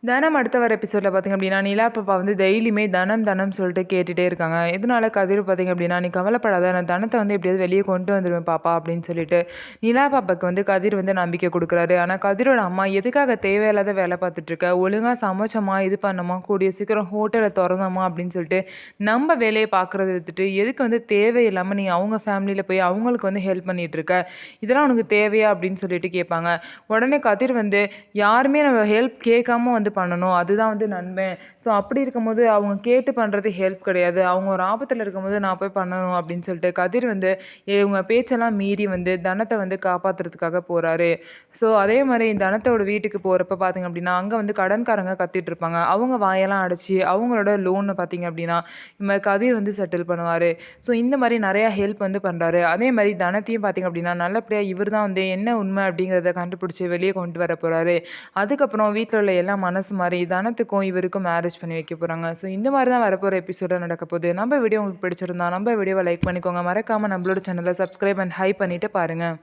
தனம் அடுத்த வர எபிசோடில் பார்த்திங்க அப்படின்னா நிலா பாப்பா வந்து டெய்லியுமே தனம் தனம் சொல்லிட்டு கேட்டுகிட்டே இருக்காங்க. இதனால கதிர் பார்த்திங்க அப்படின்னா நீ கவலைப்படாத, நான் தனத்தை வந்து எப்படியாவது வெளியே கொண்டு வந்துடுவேன் பாப்பா அப்படின்னு சொல்லிட்டு நிலா பாப்பாவுக்கு வந்து கதிர் வந்து நம்பிக்கை கொடுக்குறாரு. ஆனால் கதிரோட அம்மா எதுக்காக தேவையில்லாத வேலை பார்த்துட்ருக்க, ஒழுங்காக சமைச்சோமா இது பண்ணோமா கூடிய சீக்கிரம் ஹோட்டலை திறந்தோமா அப்படின்னு சொல்லிட்டு நம்ம வேலையை பார்க்குறத விட்டுட்டு எதுக்கு வந்து தேவையில்லாமல் நீ அவங்க ஃபேமிலியில் போய் அவங்களுக்கு வந்து ஹெல்ப் பண்ணிகிட்ருக்க, இதெல்லாம் உனக்கு தேவையா அப்படின்னு சொல்லிட்டு கேட்பாங்க. உடனே கதிர் வந்து யாருமே நம்ம ஹெல்ப் கேட்காம வந்து பண்ணணும், அதுதான் வந்து நன்மை. ஸோ அப்படி இருக்கும்போது அவங்க கேட்டு பண்ணுறது ஹெல்ப் கிடையாது, அவங்க ஒரு ஆபத்தில் இருக்கும்போது நான் போய் பண்ணணும் அப்படின்னு சொல்லிட்டு கதிர் வந்து இவங்க பேச்செல்லாம் மீறி வந்து தனத்தை வந்து காப்பாற்றுறதுக்காக போகிறாரு. ஸோ அதே மாதிரி தனத்தோட வீட்டுக்கு போகிறப்ப பார்த்திங்க அப்படின்னா அங்கே வந்து கடன்காரங்க கத்திட்டு இருப்பாங்க. அவங்க வாயெல்லாம் அடைச்சி அவங்களோட லோனை பார்த்திங்க அப்படின்னா இந்த மாதிரி கதிர் வந்து செட்டில் பண்ணுவார். ஸோ இந்த மாதிரி நிறையா ஹெல்ப் வந்து பண்ணுறாரு. அதே மாதிரி தனத்தையும் பார்த்திங்க அப்படின்னா நல்லபடியாக இவர் தான் வந்து என்ன உண்மை அப்படிங்கிறத கண்டுபிடிச்சி வெளியே கொண்டு வர போகிறாரு. அதுக்கப்புறம் வீட்டில் உள்ள எல்லாம் மனசு மாதிரி தனத்துக்கும் இவருக்கும் மேரேஜ் பண்ணி வைக்க போகிறாங்க. ஸோ இந்த மாதிரி தான் வரப்போகிற எபிசோட நடக்க போகுது. நம்ம வீடியோ உங்களுக்கு பிடிச்சிருந்தா நம்ம வீடியோவை லைக் பண்ணிக்கோங்க. மறக்காமல் நம்மளோட சேனலை சப்ஸ்கிரைப் அண்ட் ஹை பண்ணிவிட்டு பாருங்கள்.